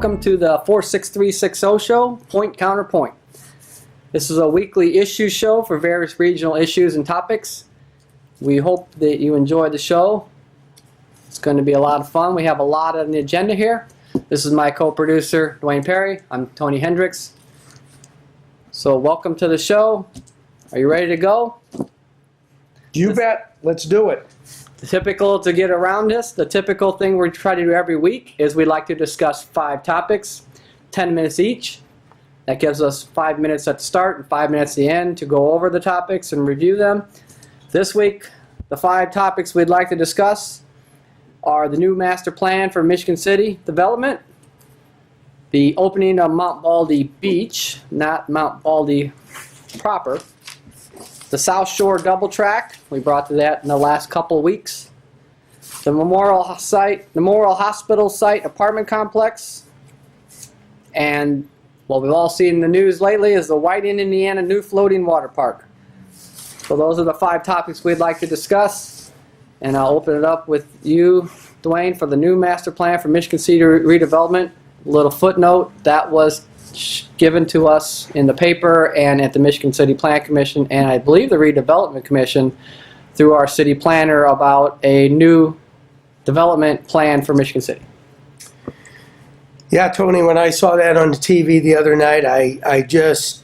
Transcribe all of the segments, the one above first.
Welcome to the 46360 show, Point Counterpoint. This is a weekly issue show for various regional issues and topics. We hope that you enjoy the show. It's going to be a lot of fun. We have a lot on the agenda here. This is my co-producer, Dwayne Perry. I'm Tony Hendricks. So welcome to the show. Are you ready to go? You bet. Let's do it. Typical to get around this, the typical thing we try to do every week is we like to discuss 5 topics, 10 minutes each. That gives us 5 minutes at the start and 5 minutes at the end to go over the topics and review them. This week, the 5 topics we'd like to discuss are the new master plan for Michigan City development, the opening of Mount Baldy Beach, not Mount Baldy proper, the South Shore double track, we brought to that in the last couple of weeks, the Memorial Hospital site apartment complex, and what we've all seen in the news lately is the Whiting, Indiana new floating water park. So those are the 5 topics we'd like to discuss, and I'll open it up with you, Dwayne, for the new master plan for Michigan City redevelopment. A little footnote, that was given to us in the paper and at the Michigan City Plan Commission, and I believe the Redevelopment Commission through our city planner about a new development plan for Michigan City. Yeah, Tony, when I saw that on the TV the other night, I just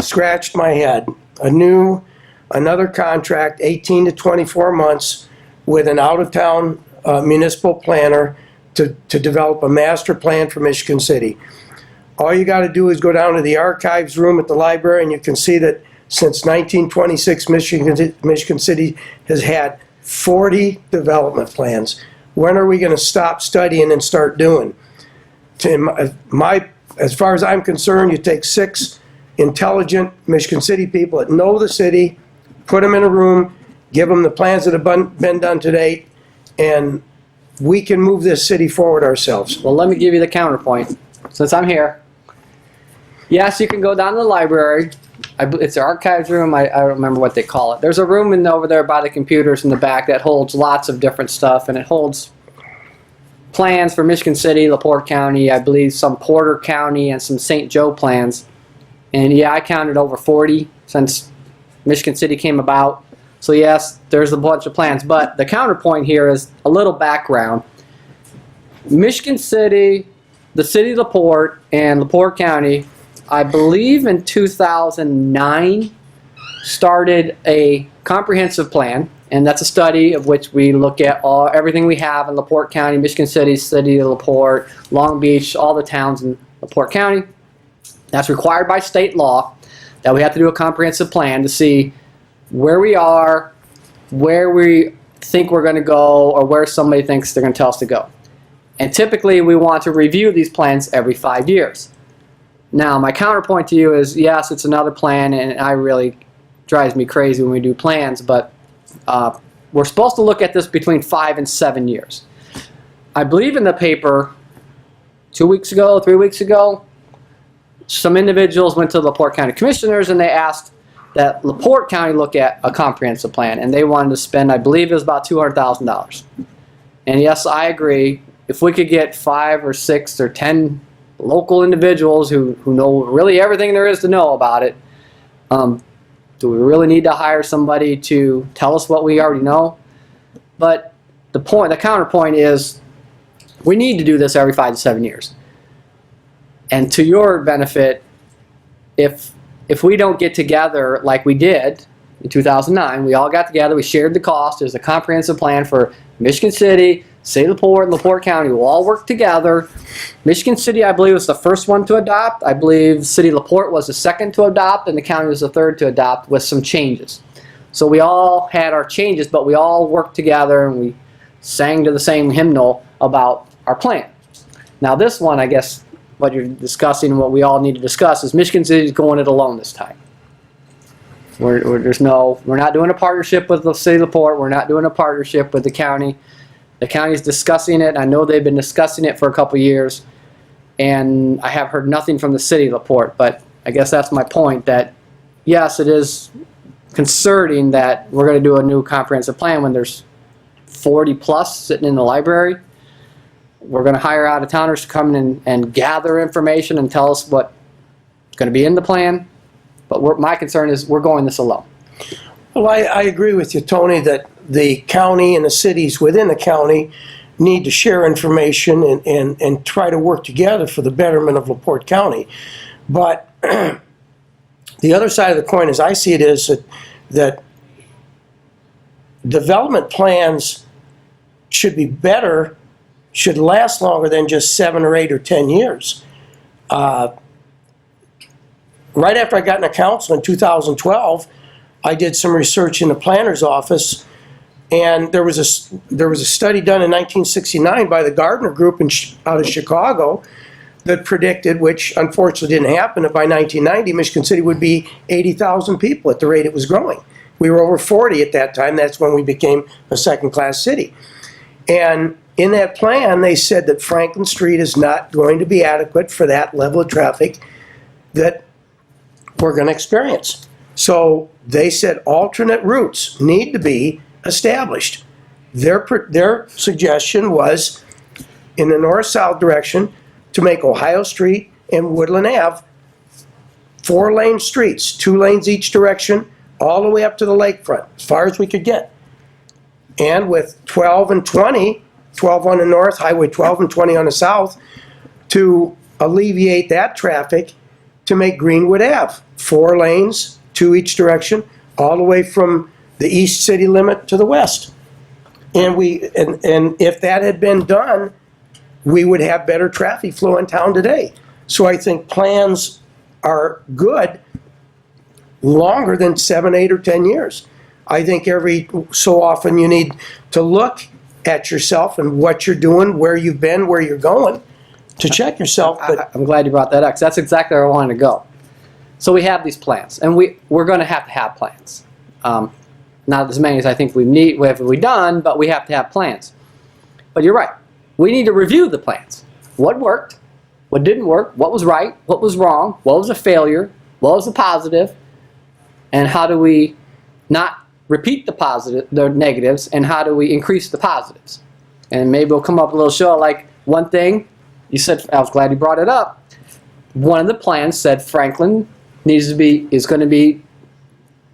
scratched my head. Another contract, 18 to 24 months, with an out-of-town municipal planner to develop a master plan for Michigan City. All you got to do is go down to the archives room at the library and you can see that since 1926 Michigan City has had 40 development plans. When are we going to stop studying and start doing? As far as I'm concerned, you take 6 intelligent Michigan City people that know the city, put them in a room, give them the plans that have been done to date, and we can move this city forward ourselves. Well, let me give you the counterpoint since I'm here. Yes, you can go down to the library. It's the archives room. I don't remember what they call it. There's a room over there by the computers in the back that holds lots of different stuff, and it holds plans for Michigan City, LaPorte County, I believe some Porter County, and some St. Joe plans. And yeah, I counted over 40 since Michigan City came about. So yes, there's a bunch of plans. But the counterpoint here is a little background. Michigan City, the city of LaPorte, and LaPorte County, I believe in 2009, started a comprehensive plan, and that's a study of which we look at everything we have in LaPorte County, Michigan City, City of LaPorte, Long Beach, all the towns in LaPorte County. That's required by state law that we have to do a comprehensive plan to see where we are, where we think we're going to go, or where somebody thinks they're going to tell us to go. And typically we want to review these plans every 5 years. Now, my counterpoint to you is, yes, it's another plan, and it really drives me crazy when we do plans, but we're supposed to look at this between 5 and 7 years. I believe in the paper 2 weeks ago, 3 weeks ago, some individuals went to the LaPorte County Commissioners and they asked that LaPorte County look at a comprehensive plan, and they wanted to spend, I believe it was about $200,000. And yes, I agree, if we could get 5 or 6 or 10 local individuals who know really everything there is to know about it, do we really need to hire somebody to tell us what we already know? But the counterpoint is we need to do this every 5 to 7 years. And to your benefit, if we don't get together like we did in 2009, we all got together, we shared the cost, there's a comprehensive plan for Michigan City, City of LaPorte, and LaPorte County will all work together. Michigan City, I believe, was the first one to adopt. I believe City of LaPorte was the second to adopt, and the county was the third to adopt with some changes. So we all had our changes, but we all worked together and we sang to the same hymnal about our plan. Now this one, I guess, what you're discussing and what we all need to discuss is Michigan City is going it alone this time. We're not doing a partnership with the City of LaPorte. We're not doing a partnership with the county. The county is discussing it. I know they've been discussing it for a couple years, and I have heard nothing from the City of LaPorte. But I guess that's my point, that yes, it is concerning that we're going to do a new comprehensive plan when there's 40 plus sitting in the library. we're going to hire out-of-towners to come in and gather information and tell us what's going to be in the plan. But my concern is we're going this alone. Well, I agree with you, Tony, that the county and the cities within the county need to share information and try to work together for the betterment of LaPorte County. But the other side of the coin, as I see it, is that development plans should be better, should last longer than just 7 or 8 or 10 years. Right after I got into council in 2012, I did some research in the planner's office, and there was a study done in 1969 by the Gardner Group out of Chicago that predicted, which unfortunately didn't happen, that by 1990 Michigan City would be 80,000 people at the rate it was growing. We were over 40 at that time. That's when we became a second-class city. And in that plan, they said that Franklin Street is not going to be adequate for that level of traffic that we're going to experience. So they said alternate routes need to be established. Their suggestion was in the north-south direction to make Ohio Street and Woodland Ave 4-lane streets, 2 lanes each direction, all the way up to the lakefront, as far as we could get. And with 12 and 20, 12 on the north, Highway 12 and 20 on the south, to alleviate that traffic, to make Greenwood Ave 4 lanes, 2 each direction, all the way from the east city limit to the west. And if that had been done, we would have better traffic flow in town today. So I think plans are good longer than 7, 8, or 10 years. I think every so often you need to look at yourself and what you're doing, where you've been, where you're going, to check yourself. But I'm glad you brought that up, 'cause that's exactly where I wanted to go. So we have these plans, and we're going to have plans. Not as many as I think we need, what have we done, but we have to have plans. But you're right. We need to review the plans. What worked? What didn't work? What was right? What was wrong? What was a failure? What was the positive? And how do we not repeat the negatives, and how do we increase the positives? And maybe we'll come up with a little show like one thing you said. I was glad you brought it up. One of the plans said Franklin is going to be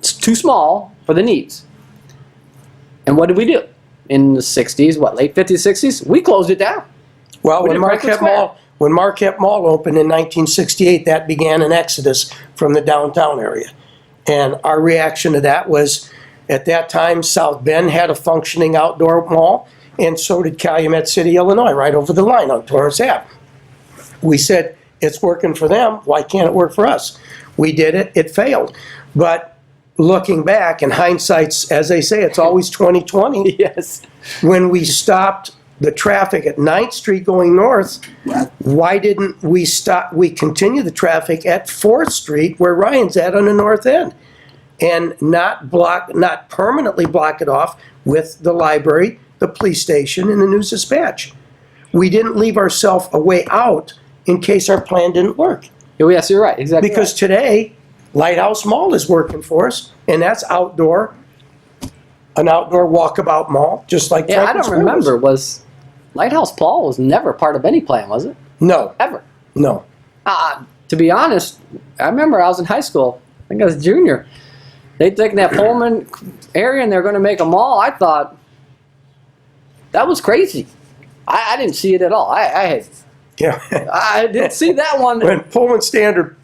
too small for the needs. And what did we do? In the 60s, late 50s, 60s, we closed it down. Well, when Marquette Mall opened in 1968, that began an exodus from the downtown area. And our reaction to that was, at that time, South Bend had a functioning outdoor mall, and so did Calumet City, Illinois, right over the line on Torrance Ave. We said, it's working for them, why can't it work for us? We did it, it failed. But looking back, in hindsight, as they say, it's always 20/20. Yes. When we stopped the traffic at 9th Street going north, why didn't we continue the traffic at 4th Street where Ryan's at on the north end? And not permanently block it off with the library, the police station, and the News Dispatch. We didn't leave ourselves a way out in case our plan didn't work. Yes, you're right. Exactly. Because today, Lighthouse Mall is working for us, and that's an outdoor walkabout mall, just like Yeah, I Franklin don't Square remember. Was Lighthouse Paul was never part of any plan, was it? No. Ever. No. To be honest, I remember I was in high school. I think I was a junior. They'd taken that Pullman area and they're going to make a mall. I thought that was crazy. I didn't see it at all. I didn't see that one. When Pullman Standard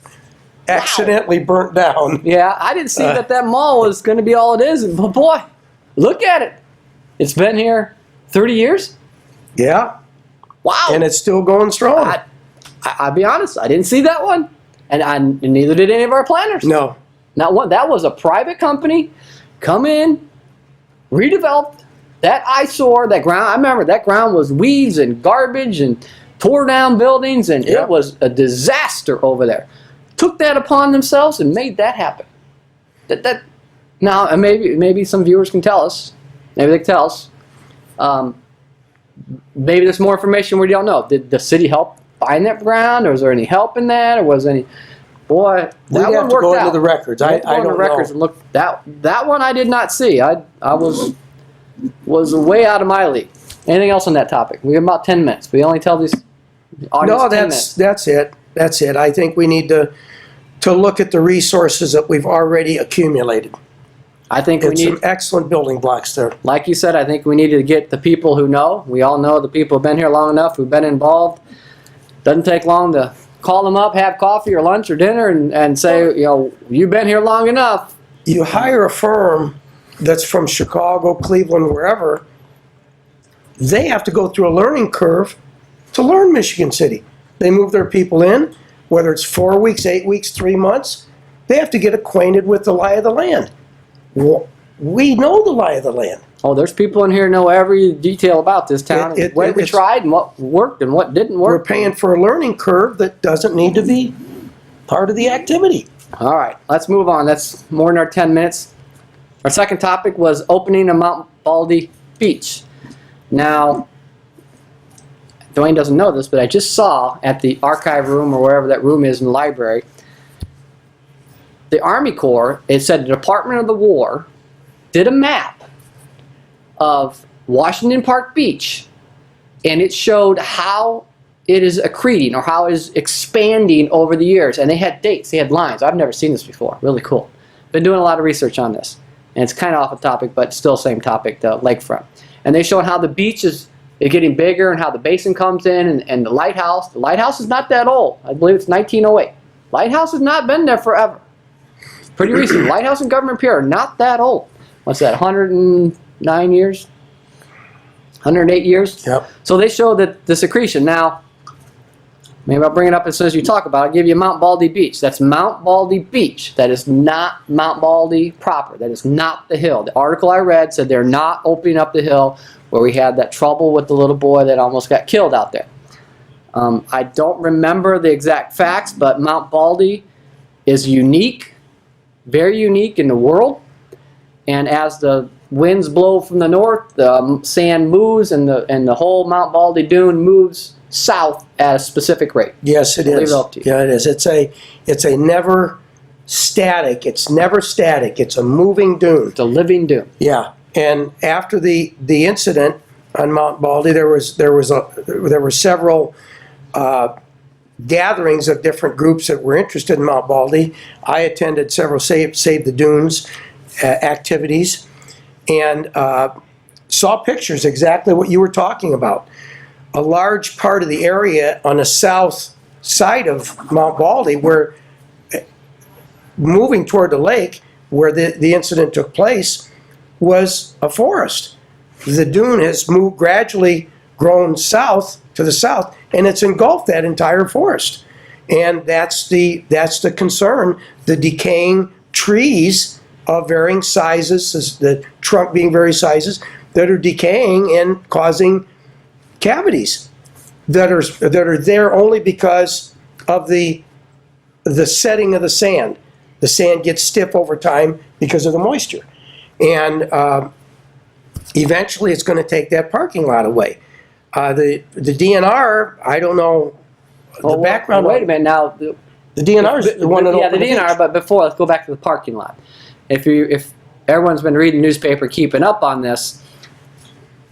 accidentally burnt down. Yeah, I didn't see that mall was going to be all it is. But boy, look at it. It's been here 30 years. Yeah. Wow. And it's still going strong. I'll be honest, I didn't see that one. And neither did any of our planners. No. Not one. That was a private company, come in, redeveloped that eyesore, that ground. I remember that ground was weeds and garbage and tore down buildings, and Yep. it was a disaster over there. Took that upon themselves and made that happen. Now, and maybe some viewers can tell us. Maybe they can tell us. Maybe there's more information we don't know. Did the city help buying that ground, or was there any help in that, or was any? Boy, We'd that have one to worked go out. into the records. I Go into don't records know. and look. That one I did not see. I was way out of my league. Anything else on that topic? We have about 10 minutes. We only tell these audience No, 10 minutes. that's it. That's it. I think we need to look at the resources that we've already accumulated. I think we It's need, some excellent building blocks there. like you said, I think we need to get the people who know. We all know the people who've been here long enough, who've been involved. Doesn't take long to call them up, have coffee or lunch or dinner, and say, you know, you've been here long enough. You hire a firm that's from Chicago, Cleveland, wherever, they have to go through a learning curve to learn Michigan City. They move their people in, whether it's 4 weeks, 8 weeks, 3 months, they have to get acquainted with the lie of the land. Well, we know the lie of the land. Oh, there's people in here who know every detail about this town, and what we tried and what worked and what didn't We're work. paying for a learning curve that doesn't need to be part of the activity. All right, let's move on. That's more than our 10 minutes. Our second topic was opening of Mount Baldy Beach. Now, Dwayne doesn't know this, but I just saw at the archive room or wherever that room is in the library, the Army Corps, it said the Department of the War did a map of Washington Park Beach, and it showed how it is accreting or how it is expanding over the years. And they had dates, they had lines. I've never seen this before. Really cool. Been doing a lot of research on this. And it's kind of off the topic, but still same topic, the lakefront. And they showed how the beach is getting bigger and how the basin comes in and the lighthouse. The lighthouse is not that old. I believe it's 1908. Lighthouse has not been there forever. It's pretty recent. Lighthouse and Government Pier are not that old. What's that, 109 years? 108 years? Yep. So they show that the secretion. Now, maybe I'll bring it up as soon as you talk about it. I'll give you Mount Baldy Beach. That's Mount Baldy Beach. That is not Mount Baldy proper. That is not the hill. The article I read said they're not opening up the hill where we had that trouble with the little boy that almost got killed out there. I don't remember the exact facts, but Mount Baldy is unique, very unique in the world. And as the winds blow from the north, the sand moves and the whole Mount Baldy dune moves south at a specific rate. Yes, it I'll leave is. it up to you. Yeah, it is. It's a never static. It's never static. It's a moving dune. It's a living dune. Yeah. And after the incident on Mount Baldy, there were several gatherings of different groups that were interested in Mount Baldy. I attended several Save the Dunes activities and saw pictures exactly what you were talking about. A large part of the area on the south side of Mount Baldy, where moving toward the lake where the incident took place, was a forest. The dune has moved, gradually grown south to the south, and it's engulfed that entire forest. And that's the concern, the decaying trees of varying sizes, the trunk being various sizes, that are decaying and causing cavities that are there only because of the setting of the sand. The sand gets stiff over time because of the moisture. And eventually it's going to take that parking lot away. The DNR, I don't know the background. Wait a minute now. The DNR is the one that yeah, the opened DNR. But before, let's go back to the parking lot. If everyone's been reading the newspaper, keeping up on this,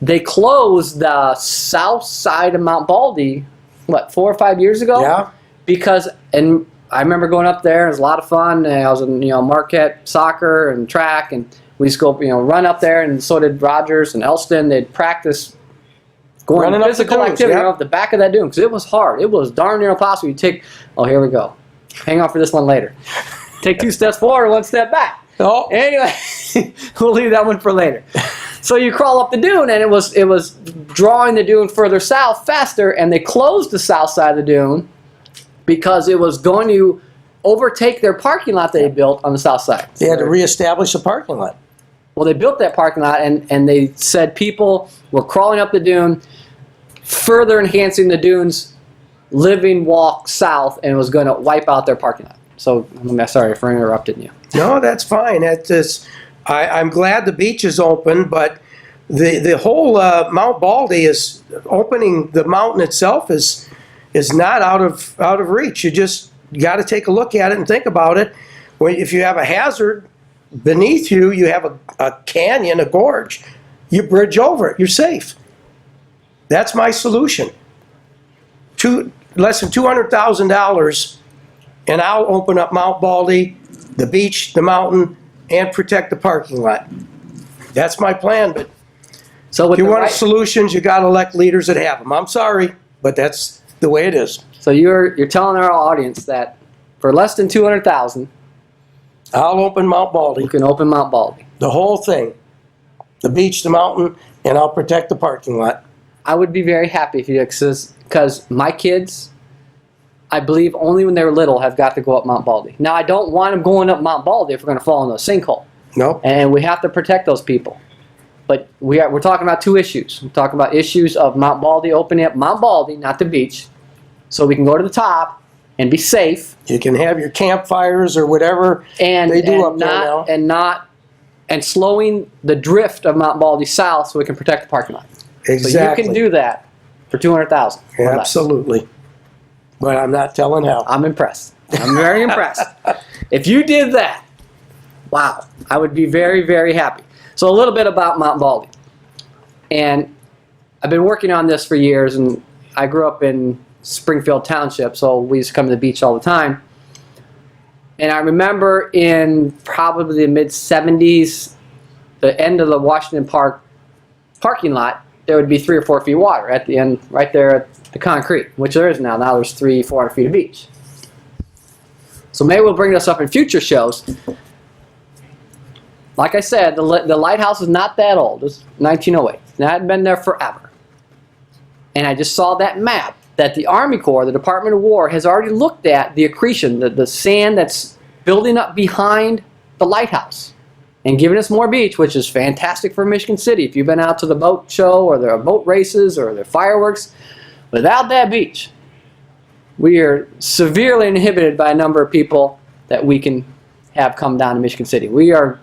they closed the south side of Mount Baldy, what, 4 or 5 years ago? Yeah. Because, and I remember going up there. It was a lot of fun. And I was in, Marquette soccer and track, and we used to go, run up there, and so did Rogers and Elston. They'd practice going Running up the physical dunes, activity yeah. off the back of that dune because it was hard. It was darn near impossible. You take, oh, here we go. Hang on for this one later. Take 2 steps forward, 1 step back. Oh. Anyway, we'll leave that one for later. So you crawl up the dune, and it was drawing the dune further south faster, and they closed the south side of the dune because it was going to overtake their parking lot they had built on the south side. They had to reestablish a parking lot. Well, they built that parking lot, and they said people were crawling up the dune, further enhancing the dune's living walk south, and was going to wipe out their parking lot. So, I'm sorry for interrupting you. No, that's fine. I'm glad the beach is open, but the whole Mount Baldy is opening. The mountain itself is not out of reach. You just got to take a look at it and think about it. If you have a hazard beneath you, you have a canyon, a gorge. You bridge over it. You're safe. That's my solution. Less than $200,000, and I'll open up Mount Baldy, the beach, the mountain, and protect the parking lot. That's my plan, but So if with you the want right, solutions, you gotta elect leaders that have them. I'm sorry, but that's the way it is. so you're telling our audience that for less than 200,000, I'll open Mount Baldy, you can open Mount Baldy. the whole thing, the beach, the mountain, and I'll protect the parking lot. I would be very happy if you because my kids, I believe only when they were little have got to go up Mount Baldy. Now I don't want them going up Mount Baldy if we're going to fall in a sinkhole, Nope. and we have to protect those people. But we're talking about two issues. We're talking about issues of Mount Baldy, opening up Mount Baldy, not the beach, so we can go to the top and be safe. You can have your campfires or whatever And they do and up there now. and slowing the drift of Mount Baldy south so we can protect the parking lot. Exactly. So you can do that for 200,000. Absolutely. But I'm not telling how. I'm impressed. I'm very impressed. If you did that, wow, I would be very, very happy. So a little bit about Mount Baldy. And I've been working on this for years, and I grew up in Springfield Township, so we used to come to the beach all the time. And I remember in probably the mid-'70s, the end of the Washington Park parking lot, there would be 3 or 4 feet of water at the end, right there at the concrete, which there is now. Now there's 300-400 feet of beach. So maybe we'll bring this up in future shows. Like I said, the lighthouse is not that old. It's 1908. It hadn't been there forever. And I just saw that map that the Army Corps, the Department of War, has already looked at the accretion, the sand that's building up behind the lighthouse, and giving us more beach, which is fantastic for Michigan City. If you've been out to the boat show or the boat races or the fireworks, without that beach, we are severely inhibited by a number of people that we can have come down to Michigan City. We are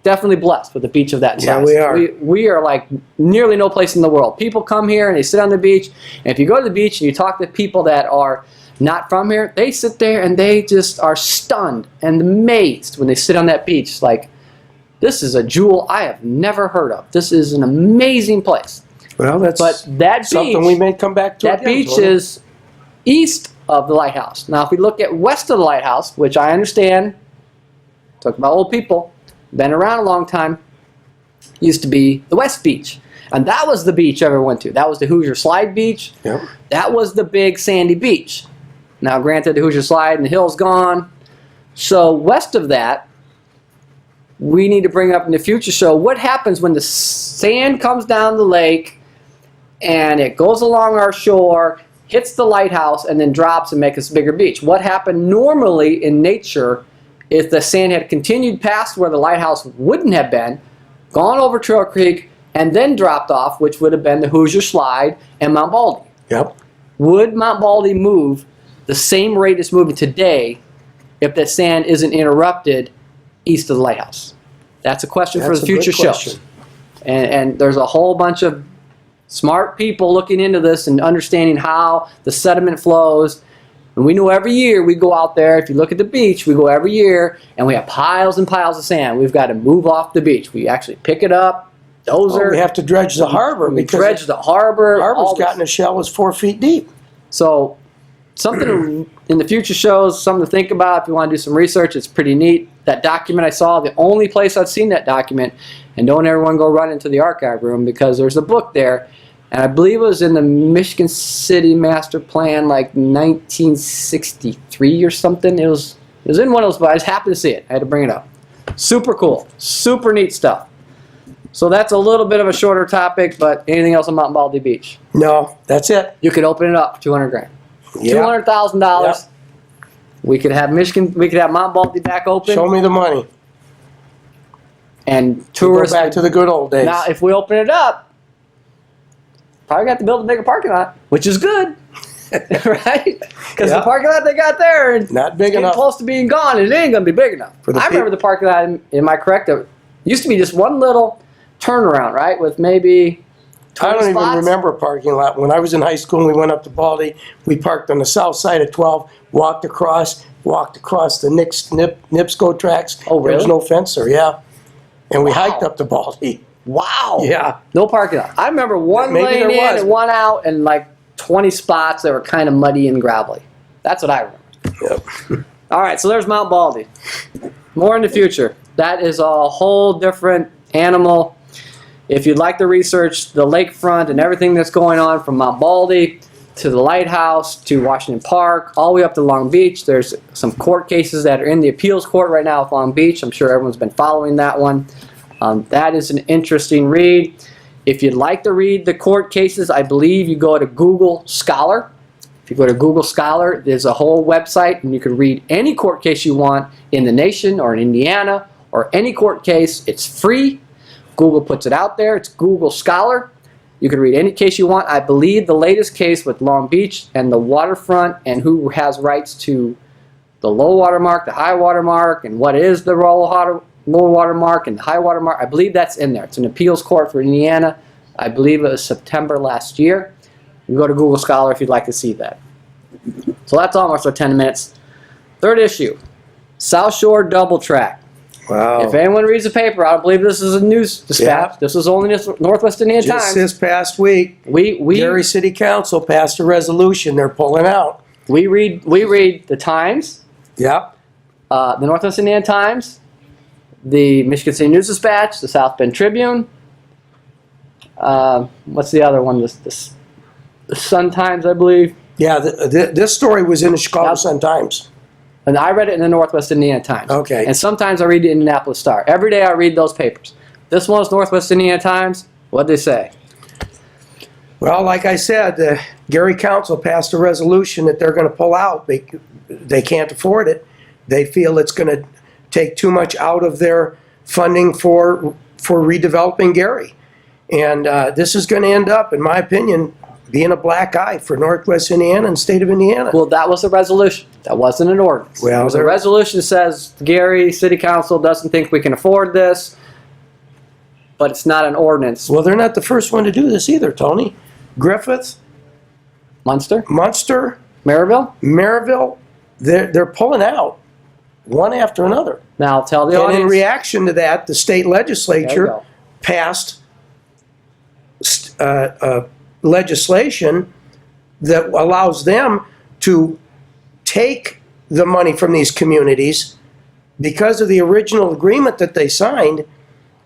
definitely blessed with a beach of that size. Yeah, we are. We are like nearly no place in the world. People come here and they sit on the beach, and if you go to the beach and you talk to people that are not from here, they sit there and they just are stunned and amazed when they sit on that beach. Like, this is a jewel I have never heard of. This is an amazing place. Well, that's But that something beach, we may come back to. that again, beach Tony. is east of the lighthouse. Now, if we look at west of the lighthouse, which I understand, talk about old people, been around a long time, used to be the West Beach. And that was the beach I ever went to. That was the Hoosier Slide Beach. Yep. That was the big sandy beach. Now, granted, the Hoosier Slide and the hill's gone. So west of that, we need to bring up in the future show what happens when the sand comes down the lake and it goes along our shore, hits the lighthouse, and then drops and makes us a bigger beach. What happened normally in nature if the sand had continued past where the lighthouse wouldn't have been, gone over Trail Creek, and then dropped off, which would have been the Hoosier Slide and Mount Baldy. Yep. Would Mount Baldy move the same rate it's moving today if that sand isn't interrupted east of the lighthouse? That's a question for That's the a good future shows. question. And there's a whole bunch of smart people looking into this and understanding how the sediment flows. And we know every year we go out there, if you look at the beach, we go every year and we have piles and piles of sand. We've got to move off the beach. We actually pick it up, dozer. Well, we have to dredge the harbor we because dredge the harbor. the harbor's all this. gotten a shell is 4 feet deep. So something in the future shows, something to think about if you want to do some research. It's pretty neat. That document I saw, the only place I've seen that document, and don't everyone go run into the archive room because there's a book there, and I believe it was in the Michigan City Master Plan like 1963 or something. It was in one of those, but I just happened to see it. I had to bring it up. Super cool. Super neat stuff. So that's a little bit of a shorter topic, but anything else on Mount Baldy Beach? No, that's it. You could open it up for $200 grand. Yeah. $200,000. Yep. We could have Mount Baldy back open, Show me the money. and Go tourists. back to the good old days. Now, if we open it up, probably got to build a bigger parking lot, which is good, right? Because Yeah. the parking lot they got there is Not big getting enough. close to being gone, and it ain't going to be big enough. For the I remember the parking lot. Am I correct? It used to be just one little turnaround, right, with maybe 20 I don't even spots? remember a parking lot. When I was in high school and we went up to Baldy, we parked on the south side of 12, walked across the NIPSCO tracks. Oh, There was really? no fence there, yeah. And we Wow. hiked up to Baldy. Wow. Yeah. No parking lot. I remember one Maybe lane there in was. and one out, and like 20 spots that were kind of muddy and gravelly. That's what I remember. Yep. All right, so there's Mount Baldy. More in the future. That is a whole different animal. If you'd like to research the lakefront and everything that's going on from Mount Baldy to the lighthouse to Washington Park, all the way up to Long Beach, there's some court cases that are in the appeals court right now with Long Beach. I'm sure everyone's been following that one. That is an interesting read. If you'd like to read the court cases, I believe you go to Google Scholar. If you go to Google Scholar, there's a whole website, and you can read any court case you want in the nation or in Indiana or any court case. It's free. Google puts it out there. It's Google Scholar. You can read any case you want. I believe the latest case with Long Beach and the waterfront and who has rights to the low water mark, the high water mark, and what is the low water mark and the high water mark. I believe that's in there. It's an appeals court for Indiana. I believe it was September last year. You can go to Google Scholar if you'd like to see that. So that's almost our 10 minutes. Third issue, South Shore double track. Wow. If anyone reads the paper, I believe this is a news dispatch. Yeah. This was only Northwest Indiana Just Times. this past week, We Gary City Council passed a resolution. They're pulling out. we read the Times, Yep. the Northwest Indiana Times, the Michigan City News Dispatch, the South Bend Tribune. What's the other one? The Sun Times, I believe. Yeah, this story was in the Chicago Yep. Sun-Times. And I read it in the Northwest Indiana Times. Okay. And sometimes I read the Indianapolis Star. Every day I read those papers. This one's Northwest Indiana Times. What'd they say? Well, like I said, the Gary Council passed a resolution that they're going to pull out. They can't afford it. They feel it's going to take too much out of their funding for redeveloping Gary. And this is going to end up, in my opinion, being a black eye for Northwest Indiana and state of Indiana. Well, that was a resolution. That wasn't an ordinance. Well, It was a there- resolution that says Gary City Council doesn't think we can afford this, but it's not an ordinance. Well, they're not the first one to do this either, Tony. Griffith, Munster, Munster, Maryville. Maryville, they're pulling out one after another. Now tell the And in audience. reaction to that, the state There you legislature go. passed legislation that allows them to take the money from these communities because of the original agreement that they signed,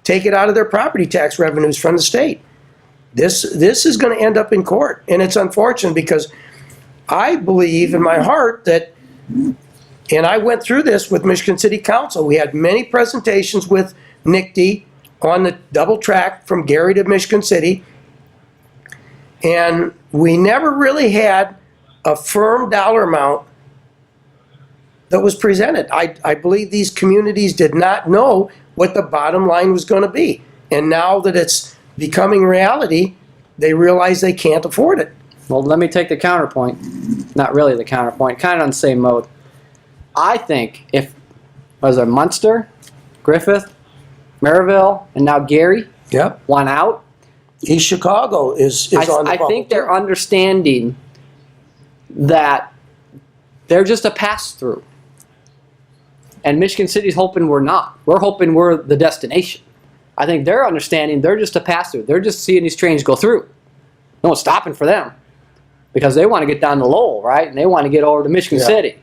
take it out of their property tax revenues from the state. This is going to end up in court, and it's unfortunate because I believe in my heart that, and I went through this with Michigan City Council. We had many presentations with NICD on the double track from Gary to Michigan City, and we never really had a firm dollar amount that was presented. I believe these communities did not know what the bottom line was going to be. And now that it's becoming reality, they realize they can't afford it. Well, let me take the counterpoint. Not really the counterpoint. Kind of on the same mode. I think if was there Munster, Griffith, Maryville, and now Gary Yep. won out. East Chicago is on the I bubble, think they're too. understanding that they're just a pass-through. And Michigan City's hoping we're not. We're hoping we're the destination. I think they're understanding they're just a pass-through. They're just seeing these trains go through. No one's stopping for them. Because they want to get down to Lowell, right? And they want to get over to Michigan Yeah. City.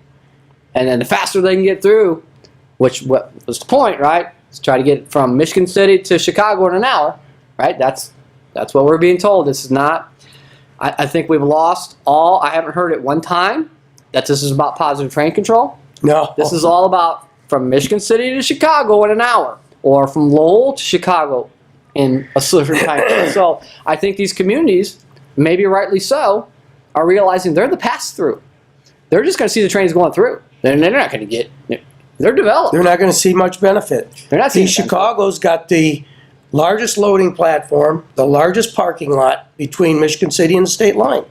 And then the faster they can get through, what was the point, right? Is try to get from Michigan City to Chicago in an hour, right? That's what we're being told. This is not, I think we've lost all, I haven't heard it one time that this is about positive train control. No. This is all about from Michigan City to Chicago in an hour, or from Lowell to Chicago in a certain time. So I think these communities, maybe rightly so, are realizing they're the pass-through. They're just going to see the trains going through. They're not going to get, they're developed. They're not going to see much benefit. They're not seeing See, benefit. Chicago's got the largest loading platform, the largest parking lot between Michigan City and the state line.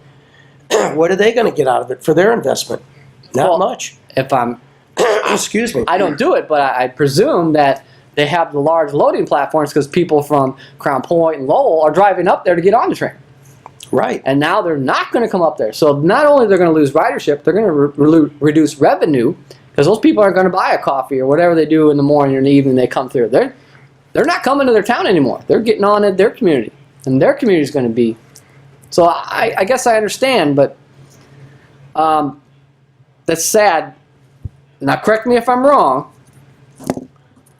What are they going to get out of it for their investment? Not Well, much. If I'm, Excuse me. I don't do it, but I presume that they have the large loading platforms because people from Crown Point and Lowell are driving up there to get on the train. Right. And now they're not going to come up there. So not only they're going to lose ridership, they're going to reduce revenue because those people aren't going to buy a coffee or whatever they do in the morning or in the evening they come through. they're not coming to their town anymore. They're getting on at their community, and their community is going to be. So I guess I understand, but that's sad. Now, correct me if I'm wrong.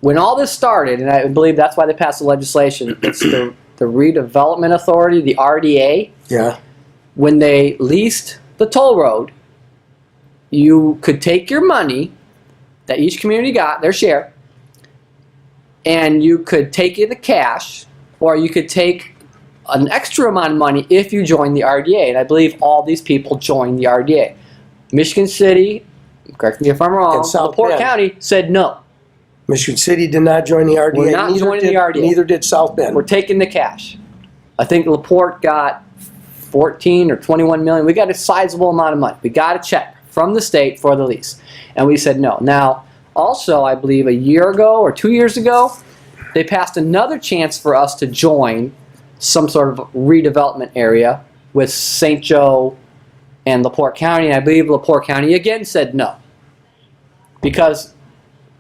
When all this started, and I believe that's why they passed the legislation, it's the Redevelopment Authority, the RDA. Yeah. When they leased the toll road, you could take your money that each community got, their share, and you could take it in cash, or you could take an extra amount of money if you joined the RDA. And I believe all these people joined the RDA. Michigan City, correct me if I'm wrong, And South LaPorte Bend. County said no. Michigan City did not join the RDA. We're not joining the RDA. Neither did South Bend. We're taking the cash. I think LaPorte got 14 or 21 million. We got a sizable amount of money. We got a check from the state for the lease. And we said no. Now, also, I believe a year ago or 2 years ago, they passed another chance for us to join some sort of redevelopment area with St. Joe and LaPorte County. And I believe LaPorte County again said no. Because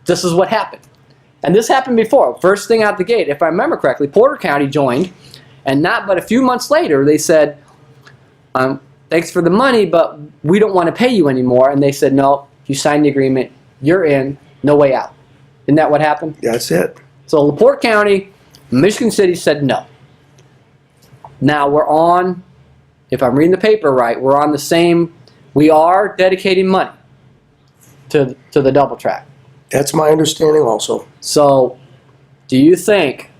this is what happened. And this happened before. First thing out the gate, if I remember correctly, Porter County joined, and not but a few months later, they said, thanks for the money, but we don't want to pay you anymore. And they said, no, you signed the agreement, you're in, no way out. Isn't that what happened? That's it. So LaPorte County, Michigan City said no. Now we're on, if I'm reading the paper right, we're on the same, we are dedicating money to the double track. That's my understanding also. So, do you think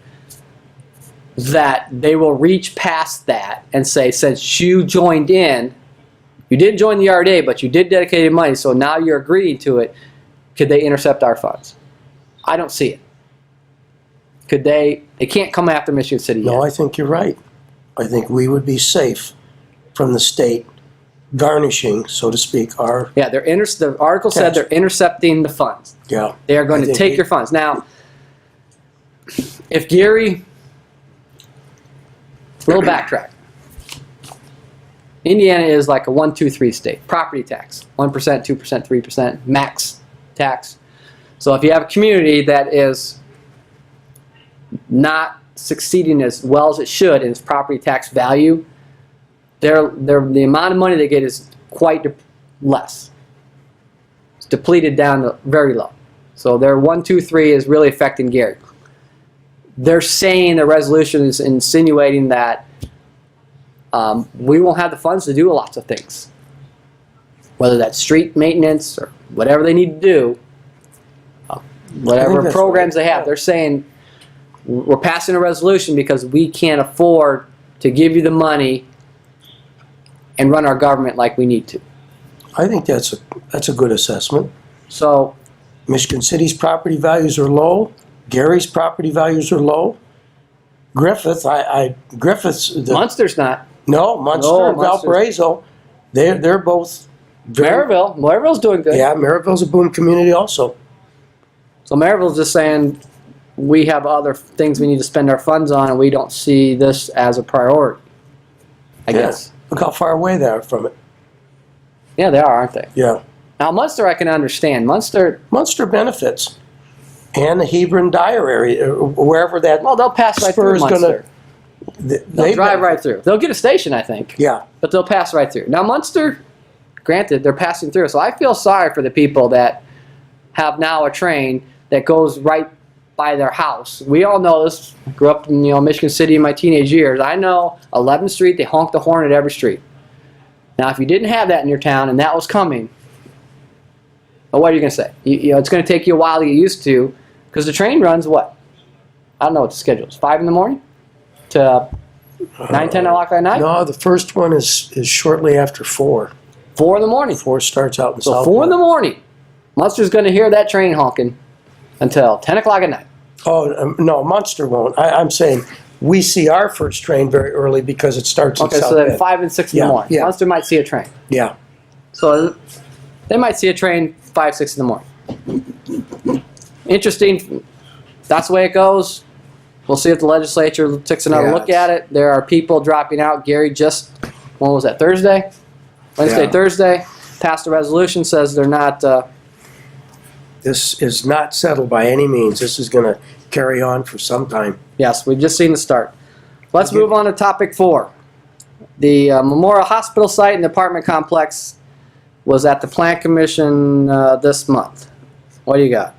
that they will reach past that and say, since you joined in, you didn't join the RDA, but you did dedicate money, so now you're agreeing to it, could they intercept our funds? I don't see it. Could they can't come after Michigan City yet. No, I think you're right. I think we would be safe from the state garnishing, so to speak, our... Yeah, the article said they're intercepting the funds. Yeah. They are going I to think take your funds. Now, if Gary... Little backtrack. Indiana is like a 1, 2, 3 state. Property tax. 1%, 2%, 3%. Max tax. So if you have a community that is not succeeding as well as it should in its property tax value, the amount of money they get is quite less. It's depleted down to very low. So their 1, 2, 3 is really affecting Gary. They're saying the resolution is insinuating that we won't have the funds to do lots of things. Whether that's street maintenance or whatever they need to do, whatever programs they have, they're saying we're passing a resolution because we can't afford to give you the money and run our government like we need to. I think that's a good assessment. So Michigan City's property values are low. Gary's property values are low. Griffith, Griffith's... Munster's not. No, Munster No, and Munster's- Valparaiso, they're both... Maryville's doing good. Yeah, Maryville's a boom community also. So Maryville's just saying we have other things we need to spend our funds on, and we don't see this as a priority. I guess. Look how far away they are from it. Yeah, they are, aren't they? Yeah. Now Munster, I can understand. Munster benefits. And the Hebron Dyer area, wherever that... Well, they'll pass right spur through is Munster. They'll drive benefit. right through. They'll get a station, I think. Yeah. But they'll pass right through. Now, Munster, granted, they're passing through. So I feel sorry for the people that have now a train that goes right by their house. We all know this. I grew up in Michigan City in my teenage years. I know 11th Street, they honk the horn at every street. Now, if you didn't have that in your town and that was coming, well, what are you going to say? It's going to take you a while to get used to, because the train runs what? I don't know what the schedule is. 5 in the morning to 9, 10 o'clock at night? No, the first one is shortly after 4. 4 in the morning. 4 starts out in So South 4 in the Bend. morning, Munster's going to hear that train honking until 10 o'clock at night. Oh, no, Munster won't. I'm saying we see our first train very early because it starts in Okay, South so then Bend. 5 and 6 in Yeah, the morning. yeah. Munster might see a train. Yeah. So they might see a train 5, 6 in the morning. Interesting. That's the way it goes. We'll see if the legislature takes another Yeah, look at it. There are people dropping out. Gary just, when was that, Thursday? Wednesday, Yeah. Thursday. Passed a resolution, says they're not... This is not settled by any means. This is going to carry on for some time. Yes, we've just seen the start. Let's move on to topic 4. The Memorial Hospital site and the apartment complex was at the Plan Commission this month. What do you got?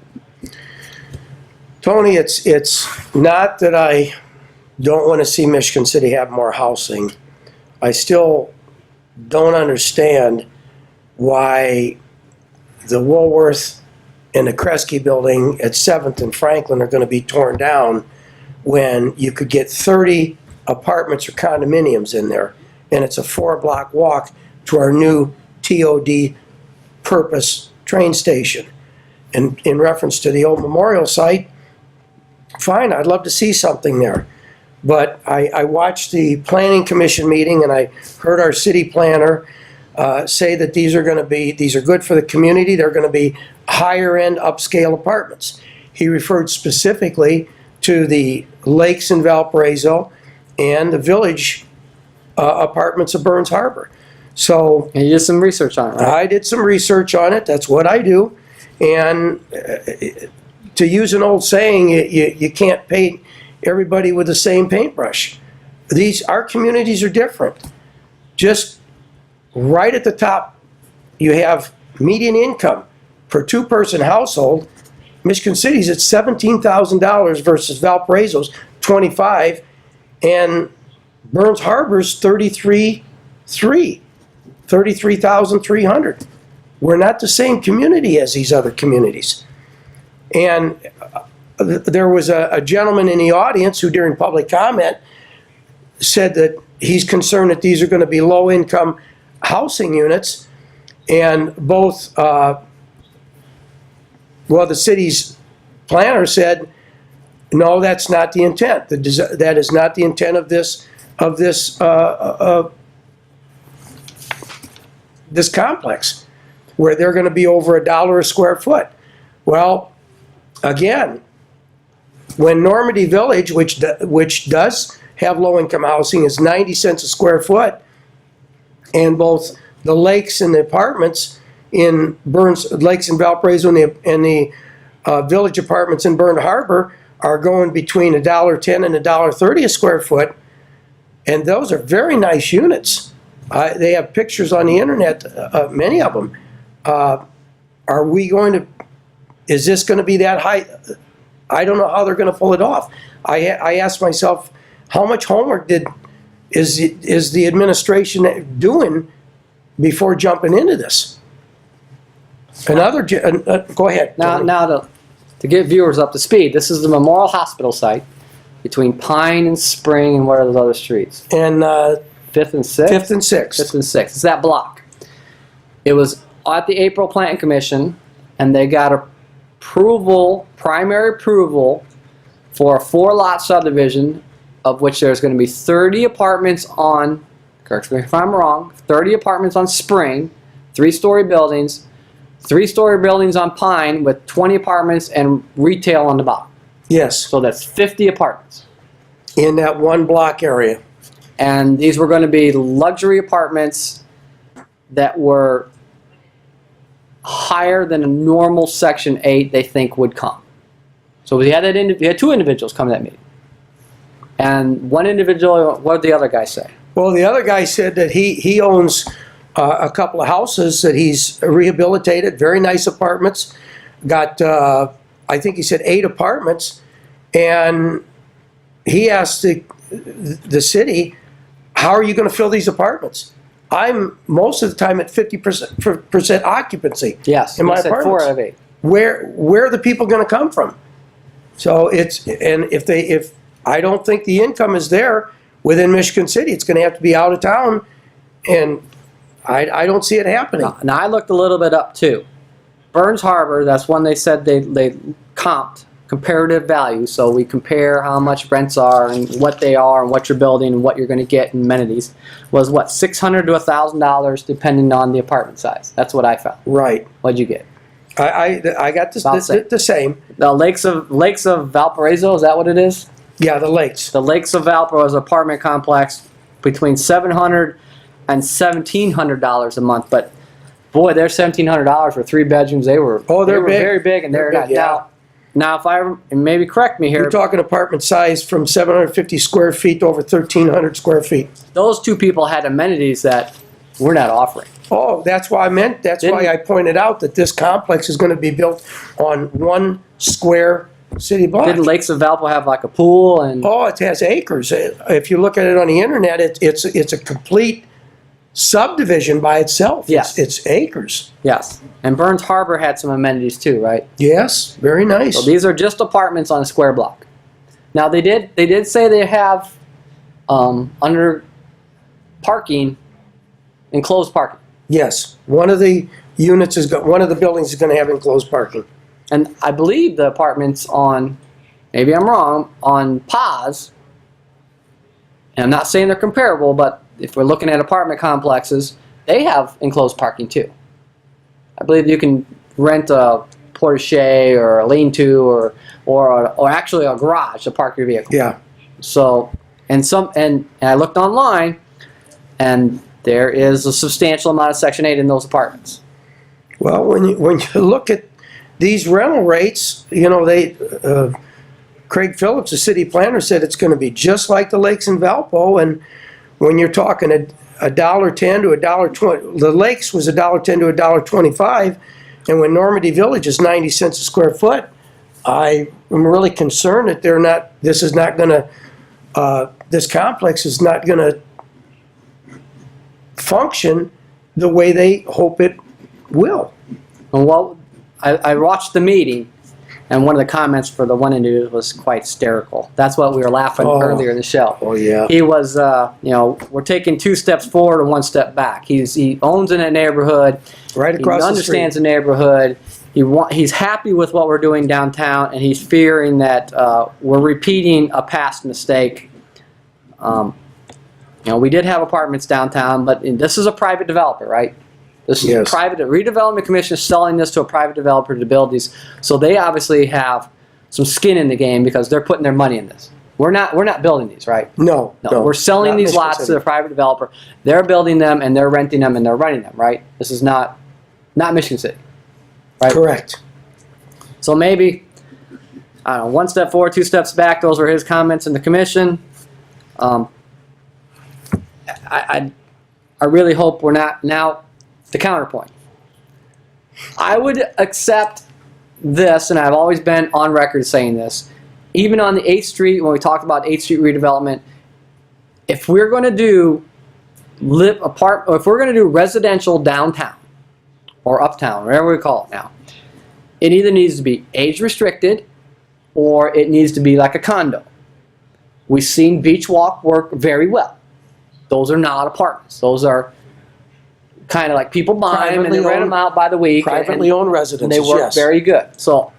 Tony, it's not that I don't want to see Michigan City have more housing. I still don't understand why the Woolworth and the Kresge building at 7th and Franklin are going to be torn down when you could get 30 apartments or condominiums in there, and it's a 4-block walk to our new TOD purpose train station. And in reference to the old memorial site, fine, I'd love to see something there. But I watched the planning commission meeting and I heard our city planner say that these are good for the community. They're going to be higher end upscale apartments. He referred specifically to the lakes in Valparaiso and the village apartments of Burns Harbor. So And you did some research on it, right? I did some research on it. That's what I do. And to use an old saying, you can't paint everybody with the same paintbrush. Our communities are different. Just right at the top, you have median income per 2-person household. Michigan City's at $17,000 versus Valparaiso's $25,000, and Burns Harbor's $33,300. We're not the same community as these other communities. And there was a gentleman in the audience who during public comment said that he's concerned that these are going to be low-income housing units, and both, the city's planner said, no, that's not the intent. That is not the intent of this complex, where they're going to be over $1 a square foot. Well, again, when Normandy Village, which does have low-income housing, is 90 cents a square foot, and both the lakes and the apartments in Lakes in Valparaiso and the village apartments in Burns Harbor are going between $1.10 and $1.30 a square foot, and those are very nice units. They have pictures on the internet, many of them. Is this going to be that high? I don't know how they're going to pull it off. I asked myself, how much homework is the administration doing before jumping into this? Go ahead. Now to get viewers up to speed, this is the Memorial Hospital site between Pine and Spring and what are those other streets? And 5th and 6th? 5th and 6th. 5th and 6th. It's that block. It was at the April Planning Commission, and they got primary approval for a 4-lot subdivision, of which there's going to be 30 apartments on, correct me if I'm wrong, 30 apartments on Spring, 3-story buildings, 3-story buildings on Pine with 20 apartments and retail on the bottom. Yes. So that's 50 apartments. In that 1-block area. And these were going to be luxury apartments that were higher than a normal Section 8 they think would come. So we had 2 individuals come to that meeting. And one individual, what did the other guy say? Well, the other guy said that he owns a couple of houses that he's rehabilitated, very nice apartments. Got, I think he said 8 apartments. And he asked the city, how are you going to fill these apartments? I'm most of the time at 50% occupancy. Yes, in my apartments. 4 out of 8. Where are the people going to come from? So if I don't think the income is there within Michigan City, it's going to have to be out of town, and I don't see it happening. Now I looked a little bit up too. Burns Harbor, that's one they said they comped comparative value, so we compare how much rents are and what they are and what you're building and what you're going to get in amenities, was what, $600 to $1,000 depending on the apartment size. That's what I found. Right. What'd you get? I got the same. The Lakes of Valparaiso, is that what it is? Yeah, the lakes. The Lakes of Valparaiso apartment complex between $700 and $1,700 a month, but boy, their $1,700 for 3 bedrooms. They're big. very big, and they're not. Yeah. Now, now if and maybe correct me here, You're talking apartment size from 750 square feet to over 1,300 square feet. those two people had amenities that we're not offering. Oh, that's why that's why I pointed out that this complex is gonna be built on 1 square city block. Didn't Lakes of Valpo have like a pool and? Oh, it has acres. If you look at it on the internet, it's a complete subdivision by itself. Yes. It's acres. Yes, and Burns Harbor had some amenities too, right? Yes, very nice. So these are just apartments on a square block. Now they did say they have under parking, enclosed parking. Yes, one of the units one of the buildings is gonna have enclosed parking. And I believe the apartments on, maybe I'm wrong, on Paz, and I'm not saying they're comparable, but if we're looking at apartment complexes, they have enclosed parking too. I believe you can rent a porte-cochere or a lean-to or actually a garage to park your vehicle. Yeah. So, and I looked online, and there is a substantial amount of Section 8 in those apartments. Well, when you look at these rental rates, you know, Craig Phillips, the city planner, said it's going to be just like the lakes in Valpo. And when you're talking $1.10 to $1.20, the lakes was $1.10 to $1.25, and when Normandy Village is 90 cents a square foot, I am really concerned that this complex is not going to function the way they hope it will. Well, I watched the meeting, and one of the comments for the one interview was quite hysterical. That's what we were laughing earlier in the show. Oh, yeah. He was, we're taking 2 steps forward and 1 step back. He owns in a neighborhood. Right across He the understands street. The neighborhood. He's happy with what we're doing downtown, and he's fearing that we're repeating a past mistake. We did have apartments downtown, but this is a private developer, right? This is Yes. private. The redevelopment commission is selling this to a private developer to build these, so they obviously have some skin in the game because they're putting their money in this. We're not building these, right? No, We're selling not these Michigan lots City. to the private developer. They're building them and they're renting them and they're running them, right? This is not Michigan City, right? Correct. So maybe, I don't know, 1 step forward, 2 steps back. Those were his comments in the commission. I really hope we're not now. The counterpoint. I would accept this, and I've always been on record saying this, even on the 8th Street, when we talked about 8th Street redevelopment, if we're going to do if we're going to do residential downtown or uptown, whatever we call it now, it either needs to be age restricted or it needs to be like a condo. We've seen Beach Walk work very well. Those are not apartments. Those are kind of like people buy them and they rent them out by the week. Privately owned residences, and they work yes. very good. So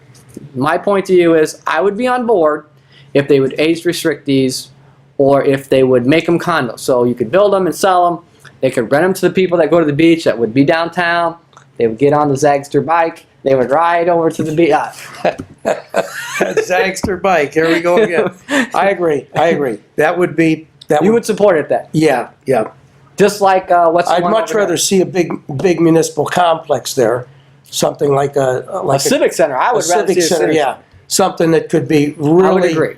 my point to you is I would be on board if they would age restrict these or if they would make them condos. So you could build them and sell them. They could rent them to the people that go to the beach that would be downtown. They would get on the Zagster bike. They would ride over to the beach. Zagster bike, here we go again. I agree. That would be... You would support it then? Yeah. Just like what's the I'd one much over rather there? see a big municipal complex there, something like A civic center. I would rather see a civic center. Yeah, something that could be I would really agree.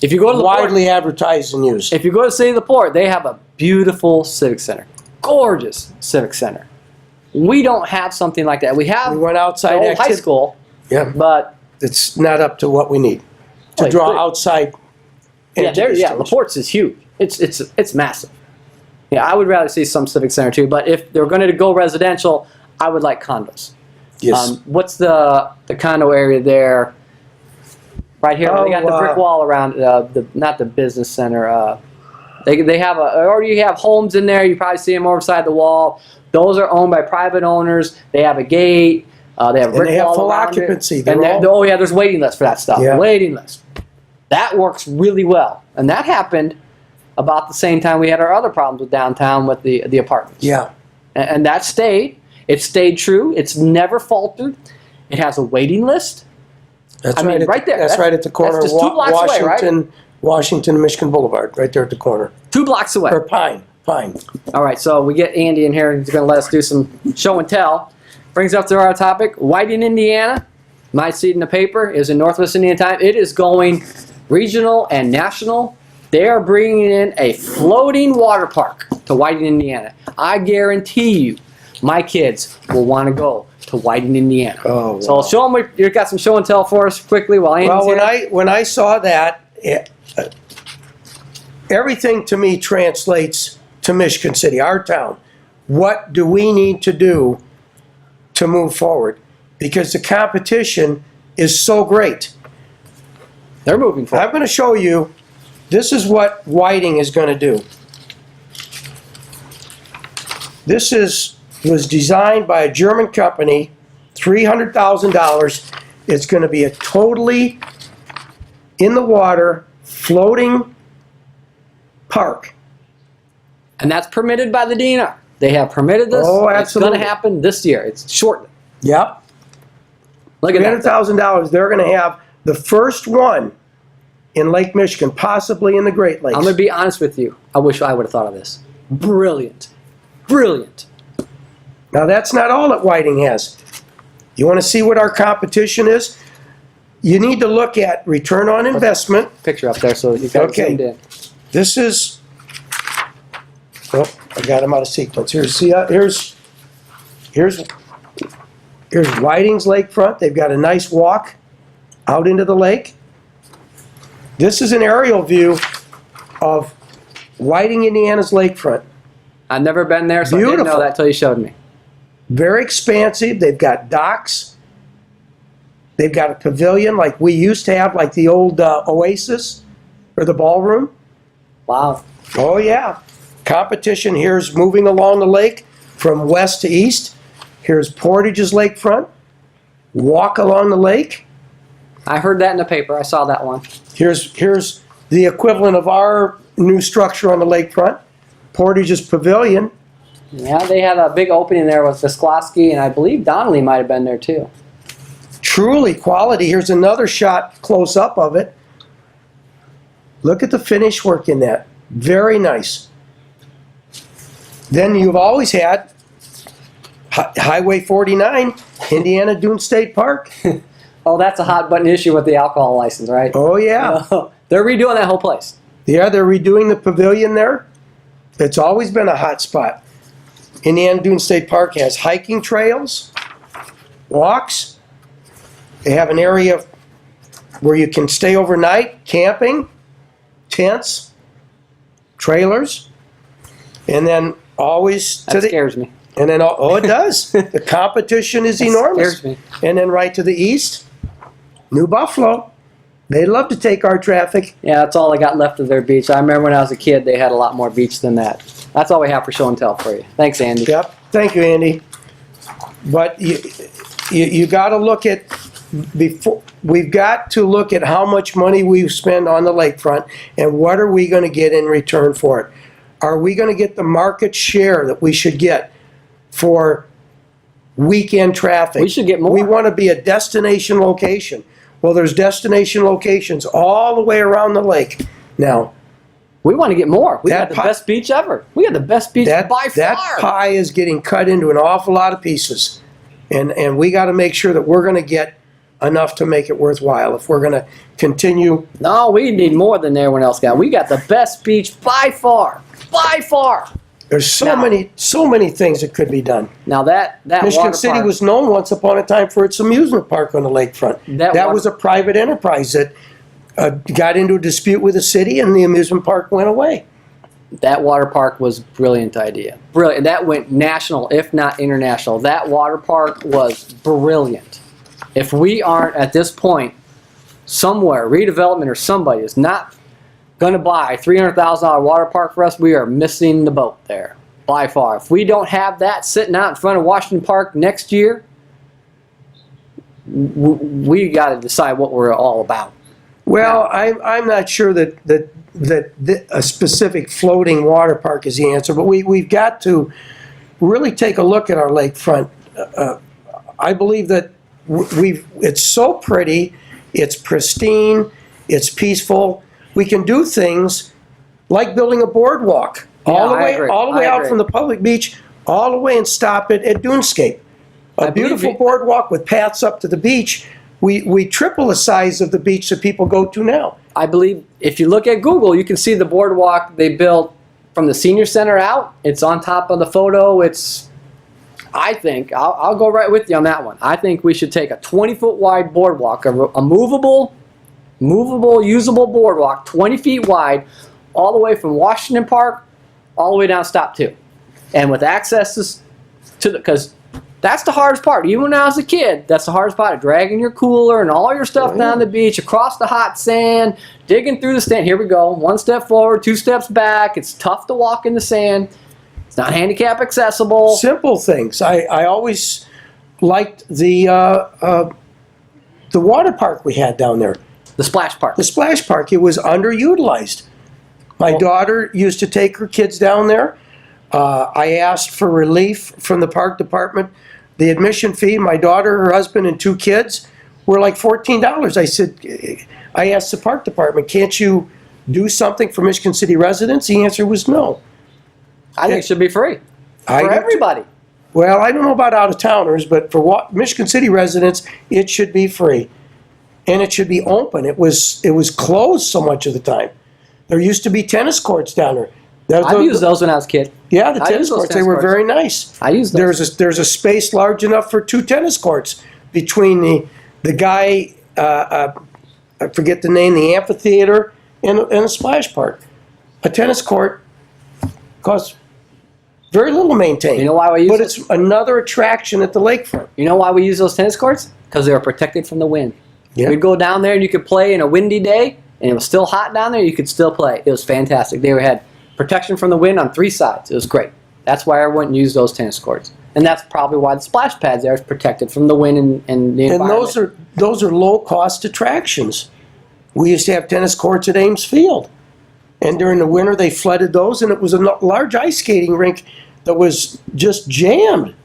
If you go to the widely advertised and used. If you go to City of the Port, they have a beautiful civic center. Gorgeous civic center. We don't have something like that. We have We went outside the old high school, Yeah, but it's not up to what we need to I draw agree. outside. entities to La us. Porte's is huge. It's massive. Yeah, I would rather see some civic center too. But if they're going to go residential, I would like condos. Yes. What's the condo area there? Right here, they got the brick wall around not the business center. They have or you have homes in there. You probably see them over the wall. Those are owned by private owners. They have a gate. They have a brick they have wall full around occupancy. it. They're And all- there's waiting lists for that stuff. Yeah. Waiting list. That works really well, and that happened about the same time we had our other problems with downtown with the apartments. Yeah. And that stayed. It stayed true. It's never faltered. It has a waiting list. That's I mean, right there. That's right at the corner that's of just 2 blocks away, right? Washington and Michigan Boulevard, right there at the corner. 2 blocks away. Or Pine. All right, so we get Andy in here. He's going to let us do some show and tell. Brings up to our topic, Whiting, Indiana. might see it in the paper, is in Northwest Indiana Time. It is going regional and national. They are bringing in a floating water park to Whiting, Indiana. I guarantee you, my kids will want to go to Whiting, Indiana. Oh, wow. So I'll show them. You've got some show and tell for us quickly while Andy's here. When I saw that, everything to me translates to Michigan City, our town. What do we need to do to move forward? Because the competition is so great. They're moving forward. I'm going to show you, this is what Whiting is going to do. This was designed by a German company, $300,000. It's going to be a totally in the water, floating park. And that's permitted by the DNR. They have permitted this. Oh, absolutely. It's going to happen this year. It's short. Yep. Look at that. $300,000. They're going to have the first one in Lake Michigan, possibly in the Great Lakes. I'm going to be honest with you. I wish I would have thought of this. Brilliant. Brilliant. Now, that's not all that Whiting has. You want to see what our competition is? You need to look at return on investment. Picture up there so you got Okay. zoomed in. This is, oh, I got him out of sequence. Here's Whiting's lakefront. They've got a nice walk out into the lake. This is an aerial view of Whiting, Indiana's lakefront. I've never been there, so I didn't know Beautiful. that until you showed me. Very expansive. They've got docks. They've got a pavilion like we used to have, like the old Oasis or the ballroom. Wow. Oh, yeah. Competition here's moving along the lake from west to east. Here's Portage's lakefront. Walk along the lake. I heard that in the paper. I saw that one. Here's the equivalent of our new structure on the lakefront. Portage's Pavilion. Yeah, they had a big opening there with Visklosky, and I believe Donnelly might have been there too. Truly quality. Here's another shot close up of it. Look at the finish work in that. Very nice. Then you've always had Highway 49, Indiana Dune State Park. Oh, that's a hot button issue with the alcohol license, right? Oh, yeah. They're redoing that whole place. Yeah, they're redoing the pavilion there. It's always been a hot spot. Indiana Dune State Park has hiking trails, walks. They have an area where you can stay overnight, camping, tents, trailers, and then always to That the scares me. and then oh, it does. The competition is enormous. Scares me. And then right to the east, New Buffalo. They love to take our traffic. Yeah, that's all I got left of their beach. I remember when I was a kid, they had a lot more beach than that. That's all we have for show and tell for you. Thanks, Andy. Yep. Thank you, Andy. But you got to look at we've got to look at how much money we spend on the lakefront and what are we going to get in return for it. Are we going to get the market share that we should get for weekend traffic? We should get more. We want to be a destination location. Well, there's destination locations all the way around the lake now. We want to get more. We That got the best beach ever. We got the best beach by that far. pie is getting cut into an awful lot of pieces. And we got to make sure that we're going to get enough to make it worthwhile if we're going to continue. No, we need more than everyone else got. We got the best beach by far. By far. There's so many things that could be done. Now that Michigan water City park, was known once upon a time for its amusement park on the lakefront. That was a private enterprise that got into a dispute with the city and the amusement park went away. that water park was a brilliant idea. Brilliant. That went national, if not international. That water park was brilliant. If we aren't at this point, somewhere, redevelopment or somebody is not going to buy a $300,000 water park for us, we are missing the boat there, by far. If we don't have that sitting out in front of Washington Park next year, we got to decide what we're all about. Well, I'm not sure that a specific floating water park is the answer, but we've got to really take a look at our lakefront. I believe that it's so pretty, it's pristine, it's peaceful. We can do things like building a boardwalk all the way out from the public beach, all the way and stop it at Dunescape. A beautiful boardwalk with paths up to the beach we triple the size of the beach that people go to now. I believe if you look at Google, you can see the boardwalk they built from the senior center out. It's on top of the photo. I think, I'll go right with you on that one. I think we should take a 20-foot wide boardwalk, a movable, usable boardwalk, 20 feet wide, all the way from Washington Park, all the way down Stop 2. And with accesses to because that's the hardest part. Even when I was a kid, that's the hardest part, dragging your cooler and all your stuff down the beach, across the hot sand, digging through the sand. Here we go. 1 step forward, 2 steps back. It's tough to walk in the sand. It's not handicap accessible. Simple things. I always liked the water park we had down there. The splash park. The splash park, it was underutilized. My daughter used to take her kids down there. I asked for relief from the park department. The admission fee, my daughter, her husband, and 2 kids were like $14. I asked the park department, can't you do something for Michigan City residents? The answer was no. I think it should be free for everybody. Well, I don't know about out-of-towners, but for Michigan City residents, it should be free. And it should be open. It was closed so much of the time. There used to be tennis courts down there. I've used those when I was a kid. Yeah, the tennis courts, they were very nice. I used those. There's a space large enough for 2 tennis courts between the guy, I forget the name, the amphitheater, and a splash park. A tennis court costs very little to maintain. You know why we use But it's another attraction at the lakefront. You know why we use those tennis courts? Because they were protected from the wind. Yeah. We'd go down there and you could play in a windy day, and it was still hot down there, you could still play. It was fantastic. They had protection from the wind on 3 sides. It was great. That's why I went and used those tennis courts. And that's probably why the splash pads there is protected from the wind and the environment. And those are low-cost attractions. We used to have tennis courts at Ames Field. And during the winter, they flooded those, and it was a large ice skating rink that was just jammed.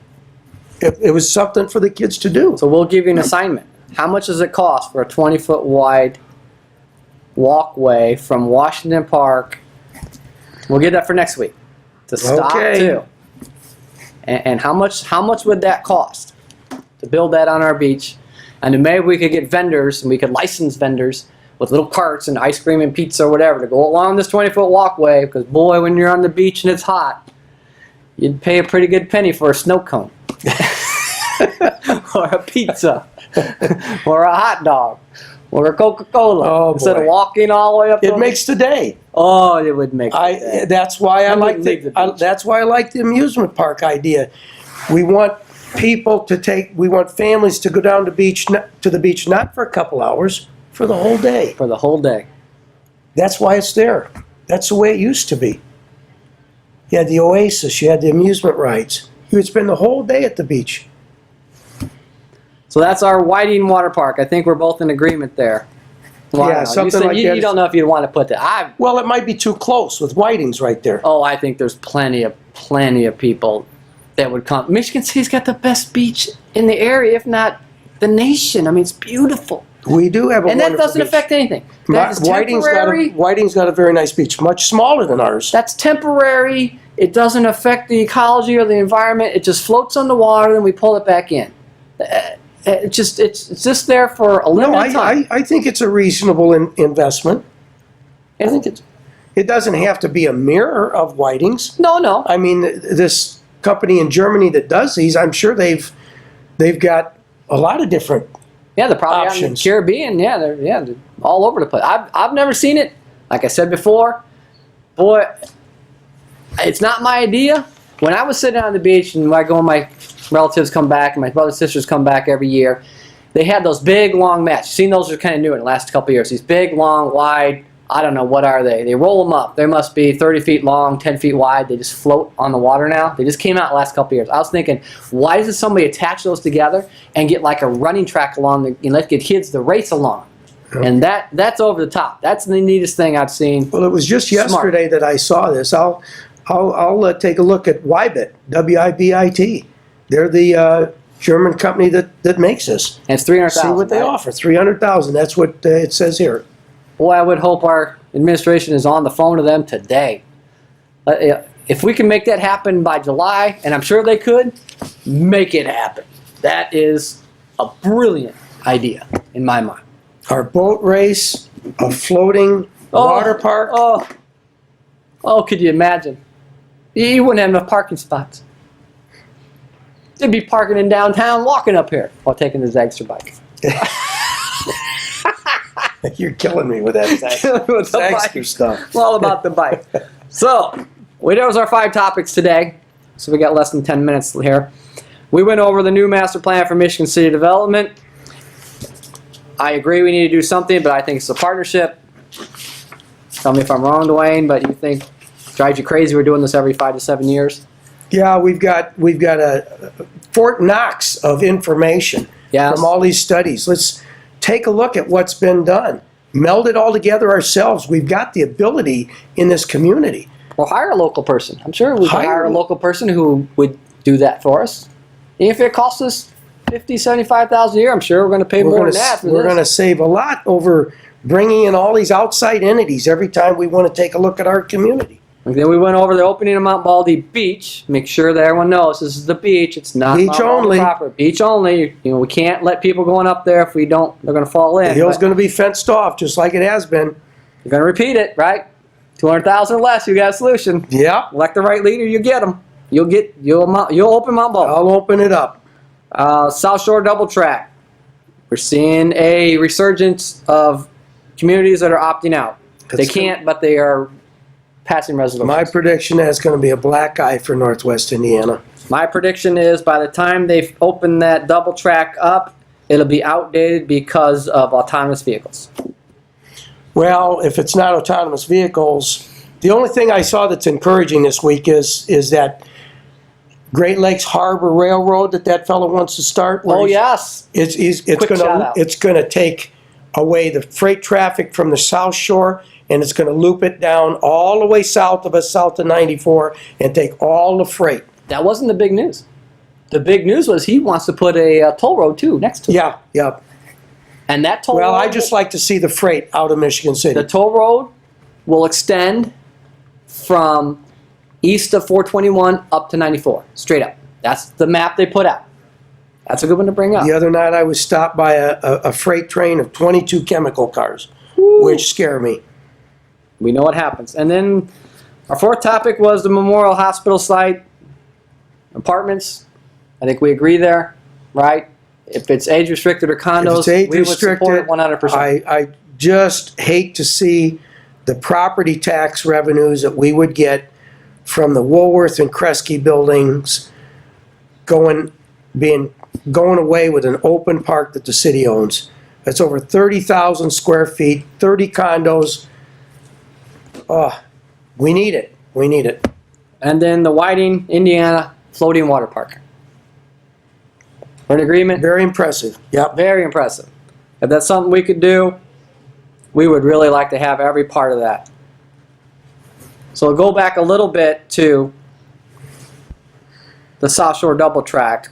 It was something for the kids to do. So we'll give you an assignment. How much does it cost for a 20-foot wide walkway from Washington Park? We'll get that for next week. To Stop 2. And how much would that cost to build that on our beach? And then maybe we could get vendors, and we could license vendors with little carts and ice cream and pizza or whatever to go along this 20-foot walkway, because boy, when you're on the beach and it's hot, you'd pay a pretty good penny for a snow cone. Or a pizza. Or a hot dog. Or a Coca-Cola. Instead of walking all the way up. It makes the day. Oh, it would make the day. That's why I like the amusement park idea. We want people we want families to go down to the beach not for a couple hours, for the whole day. For the whole day. That's why it's there. That's the way it used to be. You had the Oasis, you had the amusement rides. You would spend the whole day at the beach. So that's our Whiting Water Park. I think we're both in agreement there. Well, Yeah, something like that. You don't know if you'd want to put that. Well, it might be too close with Whiting's right there. Oh, I think there's plenty of people that would come. Michigan City's got the best beach in the area, if not the nation. I mean, it's beautiful. We do have a And wonderful that doesn't beach. affect anything. That is temporary. Whiting's got a very nice beach, much smaller than ours. That's temporary. It doesn't affect the ecology or the environment. It just floats on the water, and we pull it back in. It's just there for a limited time. I think it's a reasonable investment. I think it doesn't have to be a mirror of Whiting's. No. I mean, this company in Germany that does these, I'm sure they've got a lot of different Yeah, they're probably out in the options. Caribbean. They're all over the place. I've never seen it. Like I said before, boy, it's not my idea. When I was sitting on the beach and my relatives come back and my brothers and sisters come back every year, they had those big long mats. You've seen those are kind of new in the last couple of years. These big, long, wide, I don't know, what are they? They roll them up. They must be 30 feet long, 10 feet wide. They just float on the water now. They just came out the last couple of years. I was thinking, why doesn't somebody attach those together and get like a running track along and let's get kids to race along? And that's over the top. That's the neatest thing I've seen. Well, it was just yesterday that I saw this. I'll take a look at Wibit, W-I-B-I-T. They're the German company that makes this. And it's $300,000. See what they offer. $300,000. That's what it says here. Boy, I would hope our administration is on the phone to them today. If we can make that happen by July, and I'm sure they could, make it happen. That is a brilliant idea in my mind. Our boat race, a floating water park. Oh, could you imagine? You wouldn't have enough parking spots. They'd be parking in downtown, walking up here while taking the Zagster bike. You're killing me with that Zagster stuff. It's all about the bike. So, those are our 5 topics today. So we got less than 10 minutes here. We went over the new master plan for Michigan City Development. I agree we need to do something, but I think it's a partnership. Tell me if I'm wrong, Dwayne, but you think it drives you crazy we're doing this every 5 to 7 years? Yeah, we've got a Fort Knox of information from all these studies. Let's take a look at what's been done. Meld it all together ourselves. We've got the ability in this community. Or hire a local person. I'm sure we could hire a local person who would do that for us. If it costs us $50,000, $75,000 a year, I'm sure we're going to pay more than that for this. We're going to save a lot over bringing in all these outside entities every time we want to take a look at our community. And then we went over the opening of Mount Baldy Beach. Make sure that everyone knows this is the beach. It's not beach Mount only. Baldy proper. Beach only. You know, we can't let people going up there if we don't. They're going to fall in. The hill's going to be fenced off just like it has been. You're going to repeat it, right? 200,000 or less, you got a solution. Yeah. Elect the right leader, you get them. You'll open Mount Baldy. I'll open it up. South Shore double track. We're seeing a resurgence of communities that are opting out. They can't, but they are passing resolutions. My prediction is going to be a black eye for Northwest Indiana. My prediction is by the time they open that double track up, it'll be outdated because of autonomous vehicles. Well, if it's not autonomous vehicles, the only thing I saw that's encouraging this week is that Great Lakes Harbor Railroad that fellow wants to start. Oh yes, it's going to take away the freight traffic from the South Shore, and it's going to loop it down all the way south of us, south of 94, and take all the freight. That wasn't the big news. The big news was he wants to put a toll road too next to it. Yeah. And that toll road. Well, I just like to see the freight out of Michigan City. The toll road will extend from east of 421 up to 94, straight up. That's the map they put out. That's a good one to bring up. The other night I was stopped by a freight train of 22 chemical cars, which scare me. We know what happens. And then our 4th topic was the Memorial Hospital site, apartments. I think we agree there, right? If it's age restricted or condos, we would support it 100%. I just hate to see the property tax revenues that we would get from the Woolworth and Kresge buildings going away with an open park that the city owns. That's over 30,000 square feet, 30 condos. Oh, we need it. We need it. And then the Whiting, Indiana floating water park. We're in agreement? Very impressive. Yep. Very impressive. If that's something we could do, we would really like to have every part of that. So we'll go back a little bit to the South Shore double track.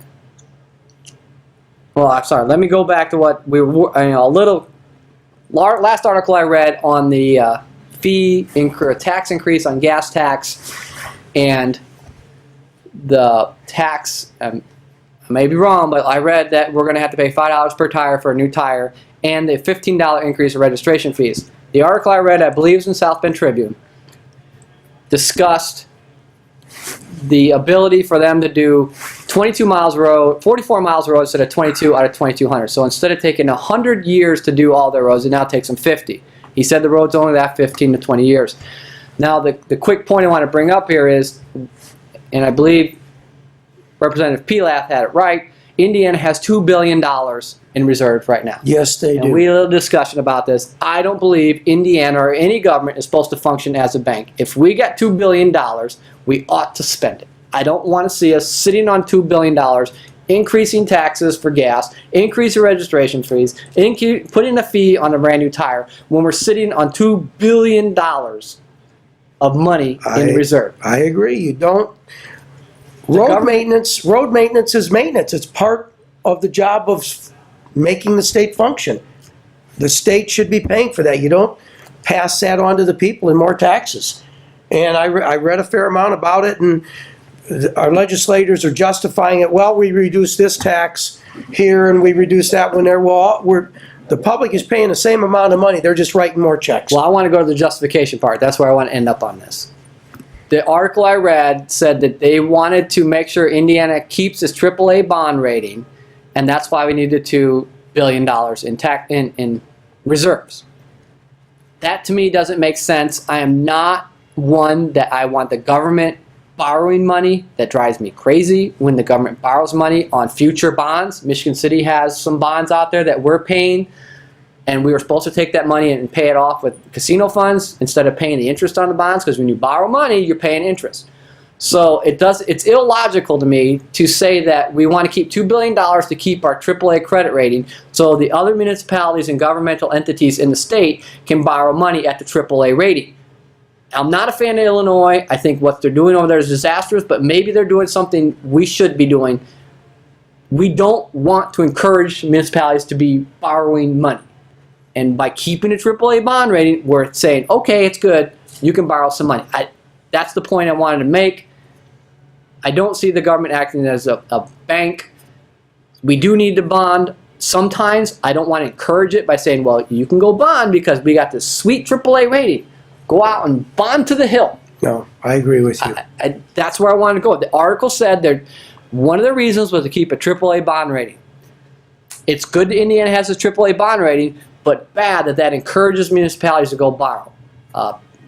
Well, I'm sorry. Let me go back to what we were, last article I read on the tax increase on gas tax and the tax. I may be wrong, but I read that we're going to have to pay $5 per tire for a new tire and a $15 increase in registration fees. The article I read, I believe, is in South Bend Tribune, discussed the ability for them to do 22 miles road, 44 miles road instead of 22 out of 2,200. So instead of taking 100 years to do all their roads, it now takes them 50. He said the road's only that 15 to 20 years. Now the quick point I want to bring up here is, and I believe Representative Pilath had it right, Indiana has $2 billion in reserves right now. Yes, they do. And we had a little discussion about this. I don't believe Indiana or any government is supposed to function as a bank. If we got $2 billion, we ought to spend it. I don't want to see us sitting on $2 billion, increasing taxes for gas, increasing registration fees, putting a fee on a brand new tire when we're sitting on $2 billion of money in reserve. I agree. You don't. Road maintenance is maintenance. It's part of the job of making the state function. The state should be paying for that. You don't pass that on to the people in more taxes. And I read a fair amount about it, and our legislators are justifying it. Well, we reduced this tax here and we reduced that one there. Well, the public is paying the same amount of money. They're just writing more checks. Well, I want to go to the justification part. That's where I want to end up on this. The article I read said that they wanted to make sure Indiana keeps its AAA bond rating, and that's why we needed $2 billion in reserves. That to me doesn't make sense. I am not one that I want the government borrowing money. That drives me crazy when the government borrows money on future bonds. Michigan City has some bonds out there that we're paying, and we were supposed to take that money and pay it off with casino funds instead of paying the interest on the bonds, because when you borrow money, you're paying interest. So it's illogical to me to say that we want to keep $2 billion to keep our AAA credit rating so the other municipalities and governmental entities in the state can borrow money at the AAA rating. I'm not a fan of Illinois. I think what they're doing over there is disastrous, but maybe they're doing something we should be doing. We don't want to encourage municipalities to be borrowing money. And by keeping a AAA bond rating, we're saying, okay, it's good, you can borrow some money. That's the point I wanted to make. I don't see the government acting as a bank. We do need to bond. Sometimes I don't want to encourage it by saying, well, you can go bond because we got this sweet AAA rating. Go out and bond to the hill. No, I agree with you. That's where I wanted to go. The article said that one of the reasons was to keep a AAA bond rating. It's good that Indiana has a AAA bond rating, but bad that encourages municipalities to go borrow.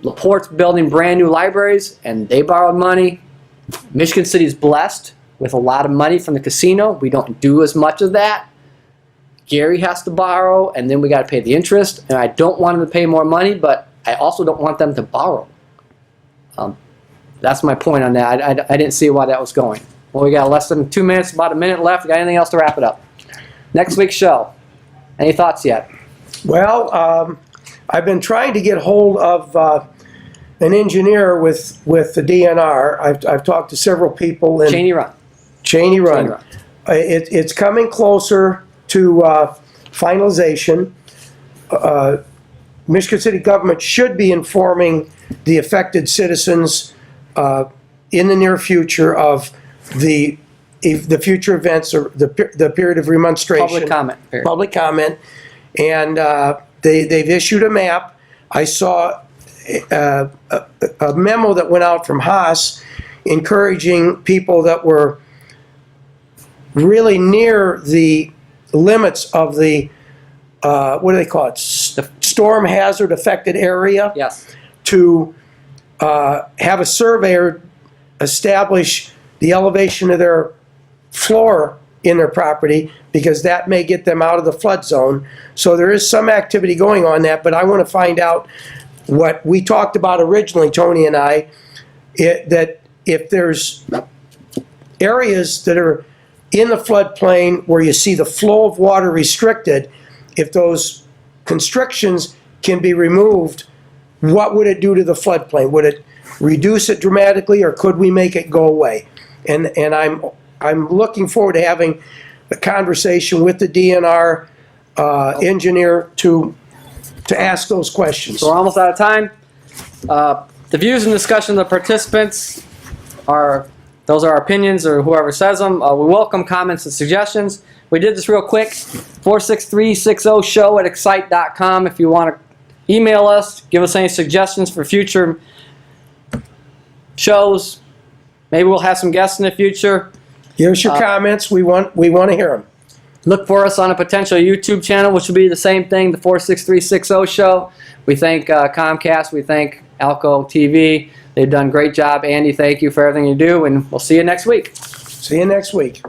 LaPorte's building brand new libraries, and they borrowed money. Michigan City is blessed with a lot of money from the casino. We don't do as much of that. Gary has to borrow, and then we got to pay the interest. And I don't want them to pay more money, but I also don't want them to borrow. That's my point on that. I didn't see why that was going. Well, we got less than 2 minutes, about a minute left. Got anything else to wrap it up? Next week's show. Any thoughts yet? Well, I've been trying to get hold of an engineer with the DNR. I've talked to several people. In Cheney Run. Cheney Run. It's coming closer to finalization. Michigan City government should be informing the affected citizens in the near future of the future events or the period of remonstration. Public comment period. Public comment. And they've issued a map. I saw a memo that went out from Haas encouraging people that were really near the limits of the, what do they call it, storm hazard affected area. Yes. To have a surveyor establish the elevation of their floor in their property, because that may get them out of the flood zone. So there is some activity going on that, but I want to find out what we talked about originally, Tony and I, that if there's areas that are in the floodplain where you see the flow of water restricted, if those constrictions can be removed, what would it do to the floodplain? Would it reduce it dramatically, or could we make it go away? And I'm looking forward to having a conversation with the DNR engineer to ask those questions. So we're almost out of time. The views and discussion of the participants those are our opinions, or whoever says them. We welcome comments and suggestions. We did this real quick. 46360show@excite.com if you want to email us, give us any suggestions for future shows. Maybe we'll have some guests in the future. Give us your comments. We want to hear them. Look for us on a potential YouTube channel, which will be the same thing, the 46360 show. We thank Comcast. We thank Alco TV. They've done a great job. Andy, thank you for everything you do, and we'll see you next week. See you next week.